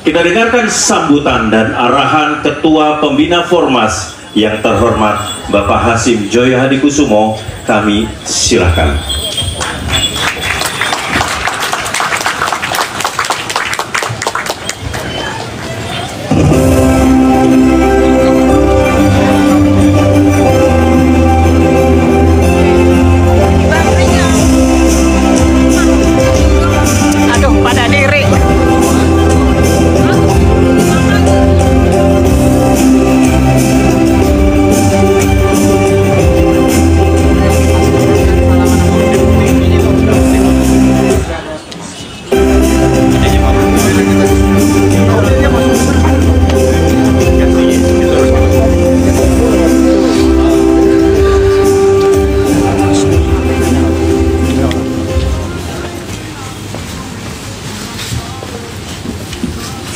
Kita dengarkan sambutan dan arahan Ketua Pembina Formas yang terhormat Bapak Hasim Joyo Hadikusumo. Kami silakan.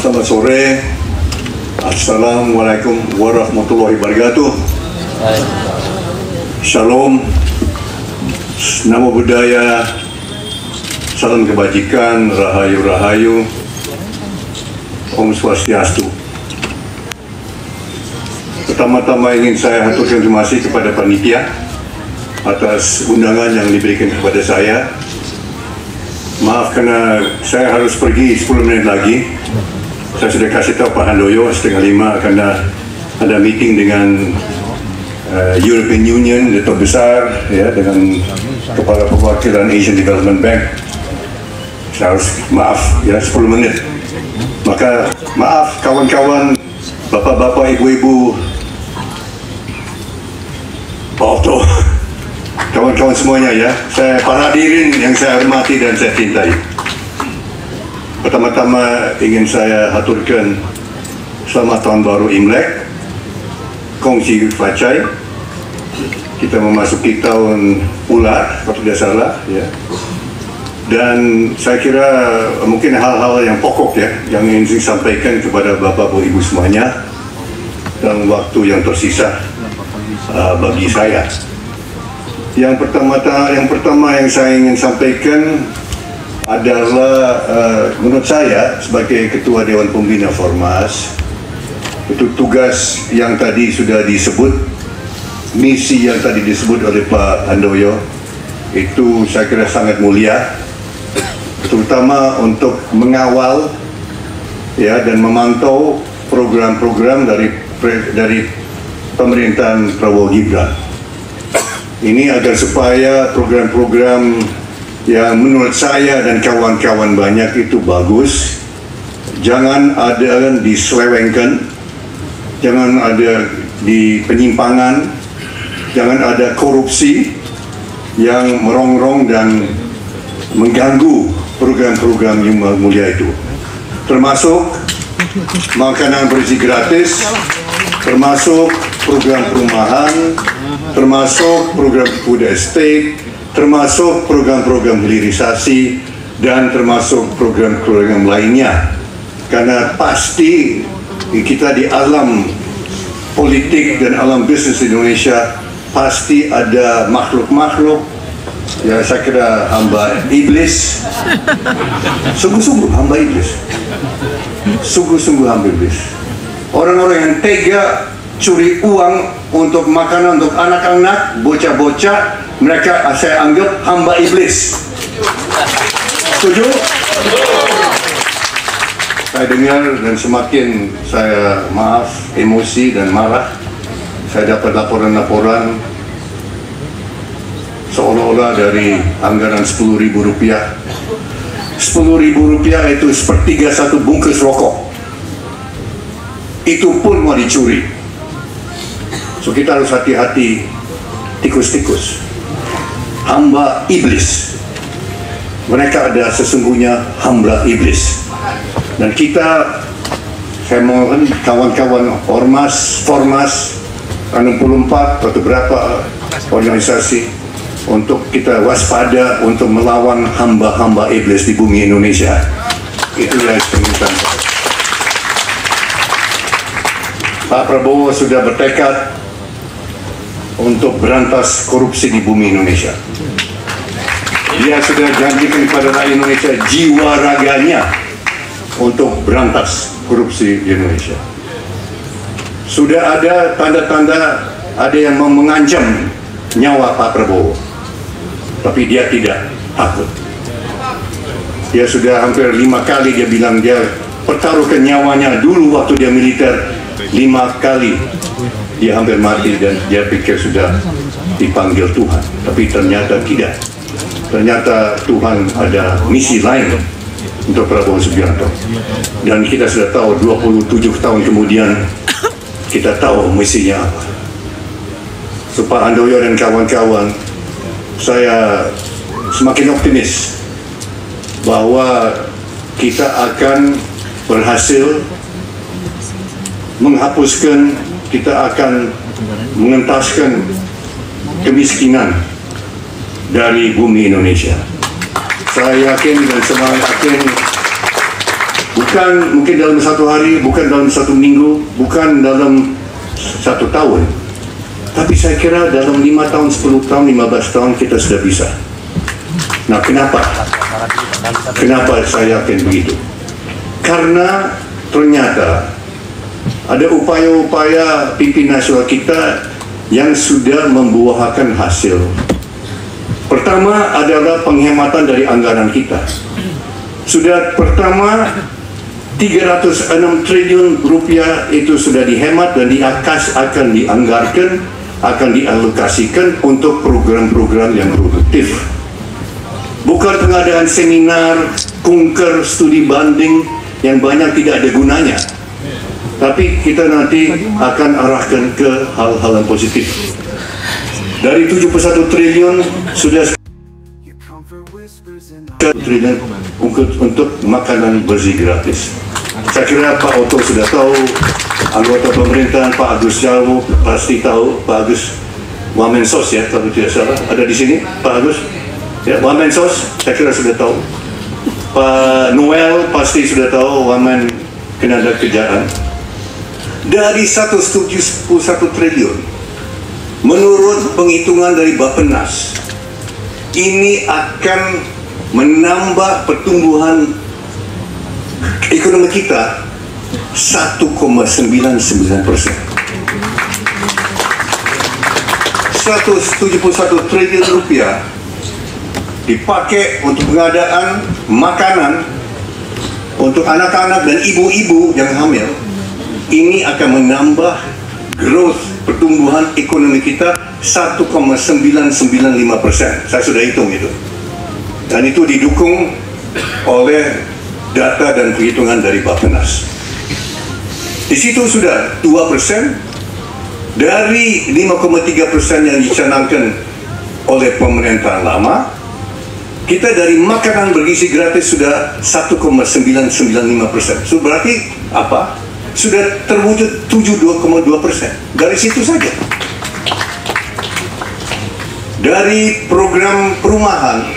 Selamat sore. Assalamualaikum warahmatullahi wabarakatuh. Shalom. Namo Buddhaya. Salam kebajikan, rahayu-rahayu. Om Swastiastu. Pertama-tama ingin saya haturkan terima kasih kepada panitia atas undangan yang diberikan kepada saya. Maaf karena saya harus pergi 10 menit lagi. Saya sudah kasih tahu Pak Handoyo 4:30 karena ada meeting dengan European Union, Dato' Besar, ya, dengan Kepala Perwakilan Asian Development Bank. Saya harus maaf ya 10 menit. Maka maaf kawan-kawan, bapak-bapak, ibu-ibu, Pak Otto, kawan-kawan semuanya ya. Para hadirin yang saya hormati dan saya cintai. Pertama-tama ingin saya haturkan selamat tahun baru Imlek, Kongsi Facai. Kita memasuki tahun ular, kalau tidak salah, ya. Dan saya kira mungkin hal-hal yang pokok ya, yang ingin saya sampaikan kepada bapak ibu semuanya dalam waktu yang tersisa bagi saya. Yang pertama yang saya ingin sampaikan adalah menurut saya sebagai Ketua Dewan Pembina Formas, itu tugas yang tadi sudah disebut, misi yang tadi disebut oleh Pak Handoyo, itu saya kira sangat mulia, terutama untuk mengawal ya dan memantau program-program dari pemerintahan Prabowo Gibran. Ini agar supaya program-program yang menurut saya dan kawan-kawan banyak itu bagus, jangan ada diselewengkan, jangan ada di penyimpangan, jangan ada korupsi yang merongrong dan mengganggu program-program yang mulia itu, termasuk makanan bergizi gratis, termasuk program perumahan, termasuk program food estate, termasuk program-program hilirisasi, dan termasuk program-program lainnya. Karena pasti kita di alam politik dan alam bisnis Indonesia pasti ada makhluk-makhluk, ya saya kira hamba iblis, sungguh-sungguh hamba iblis, sungguh-sungguh hamba iblis. Orang-orang yang tega curi uang untuk makanan untuk anak-anak, bocah-bocah, mereka saya anggap hamba iblis. Setuju? Saya dengar dan semakin saya emosi dan marah, saya dapat laporan-laporan seolah-olah dari anggaran Rp10.000. Rp10.000 itu sepertiga satu bungkus rokok. Itu pun mau dicuri. So kita harus hati-hati, tikus-tikus, hamba iblis. Mereka ada sesungguhnya hamba iblis. Dan kita, saya mohon kawan-kawan Formas 64 atau berapa organisasi untuk kita waspada untuk melawan hamba-hamba iblis di bumi Indonesia. Itu yang saya inginkan. Pak Prabowo sudah bertekad untuk berantas korupsi di bumi Indonesia. Dia sudah janjikan kepada rakyat Indonesia jiwa raganya untuk berantas korupsi di Indonesia. Sudah ada tanda-tanda ada yang mengancam nyawa Pak Prabowo, tapi dia tidak takut. Dia sudah hampir 5 kali dia bilang dia pertaruhkan nyawanya dulu waktu dia militer. 5 kali dia hampir mati dan dia pikir sudah dipanggil Tuhan, tapi ternyata tidak. Ternyata Tuhan ada misi lain untuk Prabowo Subianto, dan kita sudah tahu 27 tahun kemudian kita tahu misinya apa. So, Pak Handoyo dan kawan-kawan, saya semakin optimis bahwa kita akan berhasil menghapuskan, kita akan mengentaskan kemiskinan dari bumi Indonesia. Saya yakin dan saya yakin bukan mungkin dalam 1 hari, bukan dalam 1 minggu, bukan dalam 1 tahun, tapi saya kira dalam 5 tahun, 10 tahun, 15 tahun kita sudah bisa. Nah, kenapa? Kenapa saya yakin begitu? Karena ternyata ada upaya-upaya pimpinan nasional kita yang sudah membuahkan hasil. Pertama adalah penghematan dari anggaran kita. Sudah pertama 306 triliun rupiah itu sudah dihemat dan akan dianggarkan, akan dialokasikan untuk program-program yang produktif. Bukan pengadaan seminar, kunker, studi banding yang banyak tidak ada gunanya. Tapi kita nanti akan arahkan ke hal-hal yang positif. Dari 71 triliun sudah 1 triliun untuk makanan bersih gratis. Saya kira Pak Otto sudah tahu, anggota pemerintahan Pak Agus Jarwo pasti tahu, Pak Agus Wamensos ya kalau tidak salah, ada di sini Pak Agus ya, Wamensos saya kira sudah tahu. Pak Noel pasti sudah tahu, Wamen Ketenagakerjaan. Dari 171 triliun menurut penghitungan dari Bappenas ini akan menambah pertumbuhan ekonomi kita 1,99%. 171 triliun rupiah dipakai untuk pengadaan makanan untuk anak-anak dan ibu-ibu yang hamil. Ini akan menambah growth pertumbuhan ekonomi kita 1,995%. Saya sudah hitung itu. Dan itu didukung oleh data dan perhitungan dari Bappenas. Di situ sudah 2% dari 5,3% yang dicanangkan oleh pemerintahan lama. Kita dari makanan bergizi gratis sudah 1,995%. So berarti apa? Sudah terwujud 72,2%. Dari situ saja. Dari program perumahan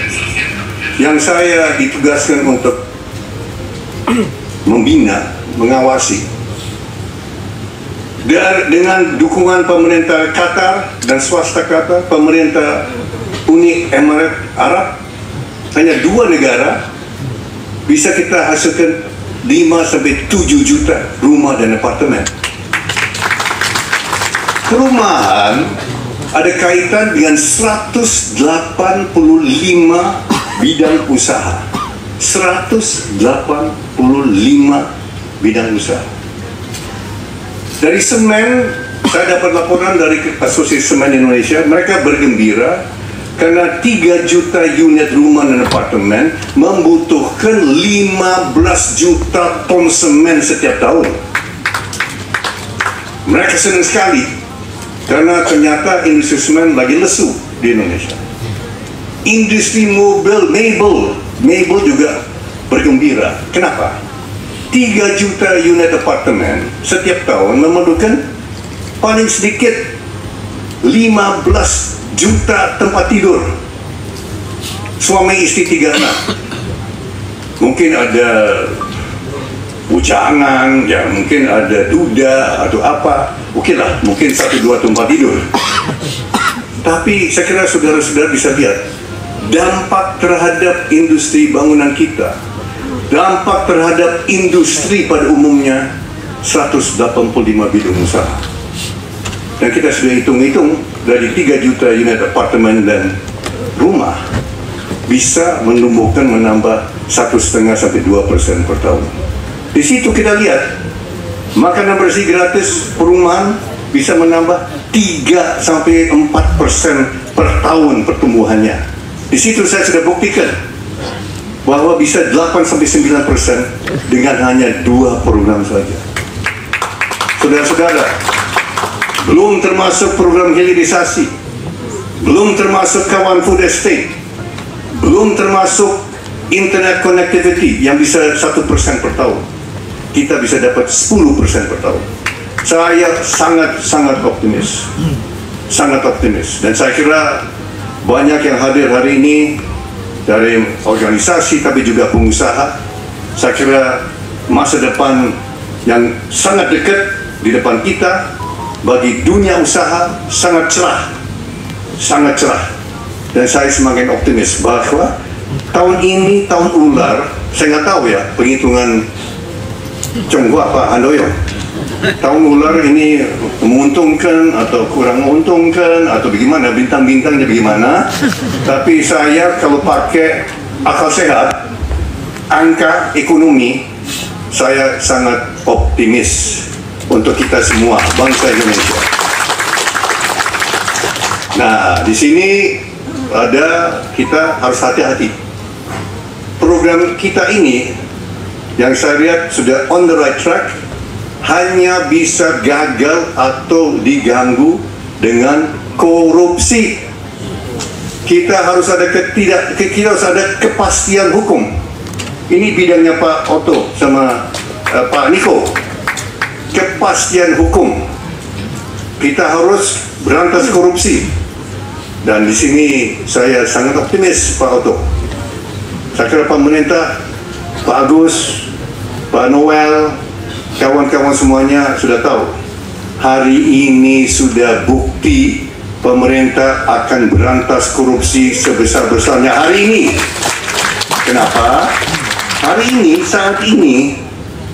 yang saya ditugaskan untuk membina, mengawasi, dengan dukungan pemerintah Qatar dan swasta Qatar, pemerintah Uni Emirat Arab, hanya 2 negara bisa kita hasilkan 5-7 juta rumah dan apartemen. Perumahan ada kaitan dengan 185 bidang usaha. 185 bidang usaha. Dari semen, saya dapat laporan dari Asosiasi Semen Indonesia, mereka bergembira karena 3 juta unit rumah dan apartemen membutuhkan 15 juta ton semen setiap tahun. Mereka senang sekali karena ternyata industri semen lagi lesu di Indonesia. Industri mobil, Mabel juga bergembira. Kenapa? 3 juta unit apartemen setiap tahun memerlukan paling sedikit 15 juta tempat tidur. Suami istri 3 anak. Mungkin ada bujangan, ya mungkin ada duda atau apa. Oke lah, mungkin 1-2 tempat tidur. Tapi saya kira saudara-saudara bisa lihat dampak terhadap industri bangunan kita. dampak terhadap industri pada umumnya 185 bidang usaha. Dan kita sudah hitung-hitung dari 3 juta unit apartemen dan rumah bisa menambah 1,5 sampai 2% per tahun. Di situ kita lihat makanan bersih gratis perumahan bisa menambah 3 sampai 4% per tahun pertumbuhannya. Di situ saya sudah buktikan bahwa bisa 8 sampai 9% dengan hanya 2 program saja. Saudara-saudara, belum termasuk program hilirisasi, belum termasuk kawan food estate, belum termasuk internet connectivity yang bisa 1% per tahun. Kita bisa dapat 10% per tahun. Saya sangat optimis, sangat optimis. Dan saya kira banyak yang hadir hari ini dari organisasi tapi juga pengusaha. Saya kira masa depan yang sangat dekat di depan kita bagi dunia usaha sangat cerah, sangat cerah. Dan saya semakin optimis bahwa tahun ini tahun ular. Saya nggak tahu ya penghitungan Chonghua Pak Handoyo. Tahun ular ini menguntungkan atau kurang menguntungkan atau bagaimana, bintang-bintangnya bagaimana. Tapi saya kalau pakai akal sehat, angka ekonomi, saya sangat optimis untuk kita semua bangsa Indonesia. Nah, di sini kita harus hati-hati. Program kita ini yang saya lihat sudah on the right track, hanya bisa gagal atau diganggu dengan korupsi. Kita harus ada kita harus ada kepastian hukum. Ini bidangnya Pak Otto sama Pak Niko. Kepastian hukum. Kita harus berantas korupsi. Dan di sini saya sangat optimis Pak Otto. Saya kira pemerintah, Pak Agus, Pak Noel, kawan-kawan semuanya sudah tahu. Hari ini sudah bukti pemerintah akan berantas korupsi sebesar-besarnya hari ini. Kenapa? Hari ini, saat ini,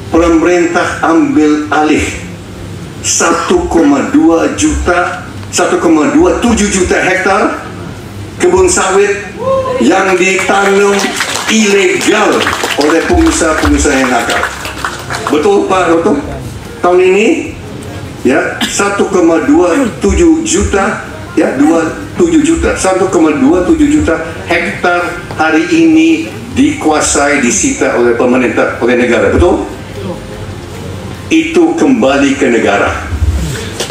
pemerintah ambil alih 1,27 juta hektar kebun sawit yang ditanam ilegal oleh pengusaha-pengusaha yang nakal. Betul Pak Roto? Tahun ini ya 1,27 juta ya 1,27 juta hektar hari ini dikuasai, disita oleh pemerintah, oleh negara, betul? Itu kembali ke negara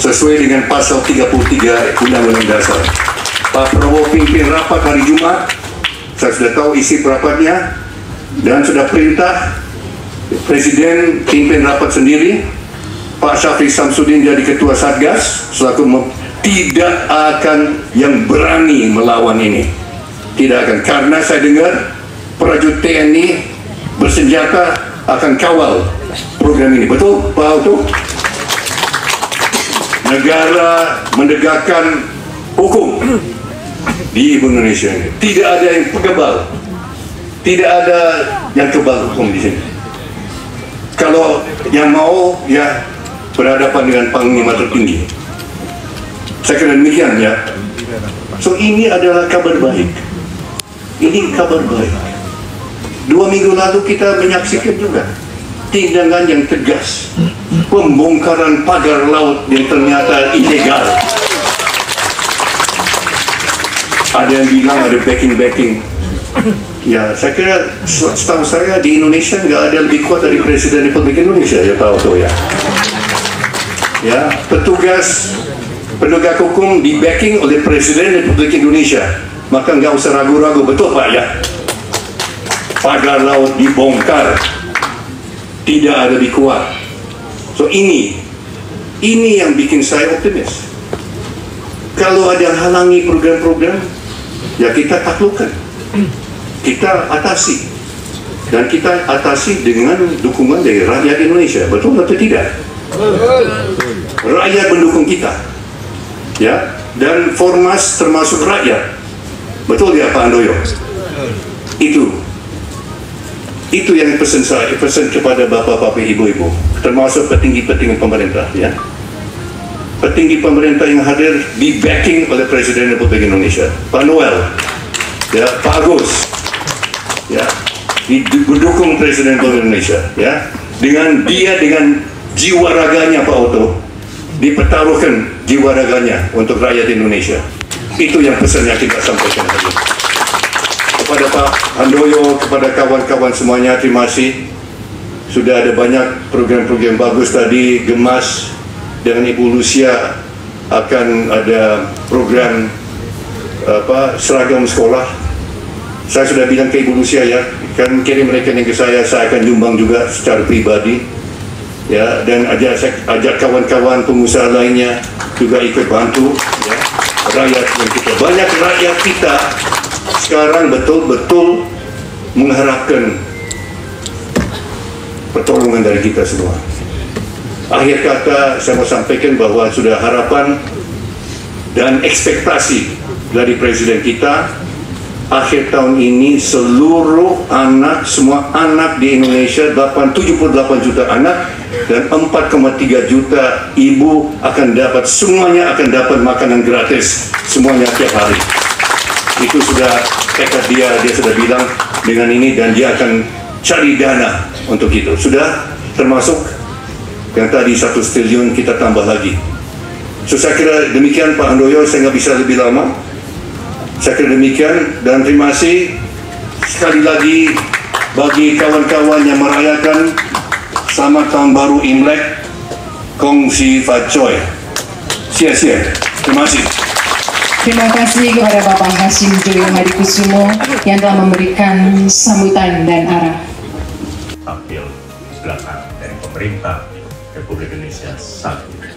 sesuai dengan pasal 33 Undang-Undang Dasar. Pak Prabowo pimpin rapat hari Jumat, saya sudah tahu isi rapatnya dan sudah perintah Presiden pimpin rapat sendiri. Pak Syafri Samsudin jadi ketua Satgas selaku tidak akan yang berani melawan ini, tidak akan, karena saya dengar prajurit TNI bersenjata akan kawal program ini, betul Pak Auto? Negara menegakkan hukum di Indonesia ini, tidak ada yang kebal, tidak ada yang kebal hukum di sini. Kalau yang mau ya berhadapan dengan panglima tertinggi, saya kira demikian ya. So ini adalah kabar baik. Ini kabar baik. 2 minggu lalu kita menyaksikan juga tindakan yang tegas, pembongkaran pagar laut yang ternyata ilegal. Ada yang bilang ada backing. Ya, saya kira setahu saya di Indonesia nggak ada lebih kuat dari Presiden Republik Indonesia, ya Pak Otto ya. Ya, petugas penegak hukum di backing oleh Presiden Republik Indonesia, maka nggak usah ragu-ragu, betul Pak ya. Pagar laut dibongkar, tidak ada lebih kuat. So ini yang bikin saya optimis. Kalau ada yang halangi program-program, ya kita taklukkan, kita atasi, dan kita atasi dengan dukungan dari rakyat Indonesia, betul atau tidak? Rakyat mendukung kita, ya, dan Formas termasuk rakyat, betul ya Pak Handoyo? Itu Itu yang pesan kepada bapak-bapak, ibu-ibu, termasuk petinggi-petinggi pemerintah, ya. Petinggi pemerintah yang hadir di backing oleh Presiden Republik Indonesia, Pak Noel, ya, Pak Agus, ya, didukung Presiden Republik Indonesia, ya, dengan jiwa raganya Pak Otto, dipertaruhkan jiwa raganya untuk rakyat Indonesia. Itu yang pesan yang kita sampaikan tadi. Kepada Pak Handoyo, kepada kawan-kawan semuanya, terima kasih. Sudah ada banyak program-program bagus tadi. Gemas dengan Ibu Lucia akan ada program seragam sekolah. Saya sudah bilang ke Ibu Lucia, ya, kan kirim rekening ke saya akan nyumbang juga secara pribadi, ya, dan ajak kawan-kawan pengusaha lainnya juga ikut bantu, ya. Rakyat yang kita, banyak rakyat kita sekarang betul-betul mengharapkan pertolongan dari kita semua. Akhir kata, saya mau sampaikan bahwa sudah harapan dan ekspektasi dari Presiden kita, akhir tahun ini seluruh anak, semua anak di Indonesia, 78 juta anak dan 4,3 juta ibu akan dapat, semuanya akan dapat makanan gratis, semuanya tiap hari. Itu sudah tekad dia sudah bilang dengan ini, dan dia akan cari dana untuk itu. Sudah termasuk yang tadi 1 triliun kita tambah lagi. So, saya kira demikian Pak Handoyo, saya nggak bisa lebih lama. Saya kira demikian, dan terima kasih sekali lagi bagi kawan-kawan yang merayakan Selamat Tahun Baru Imlek, Kong Si Fat Choi. Sia-sia. Terima kasih. Terima kasih kepada Bapak Hasim Joyo Hadikusumo yang telah memberikan sambutan dan arah. Tampil belakang dari pemerintah Republik Indonesia saat ini.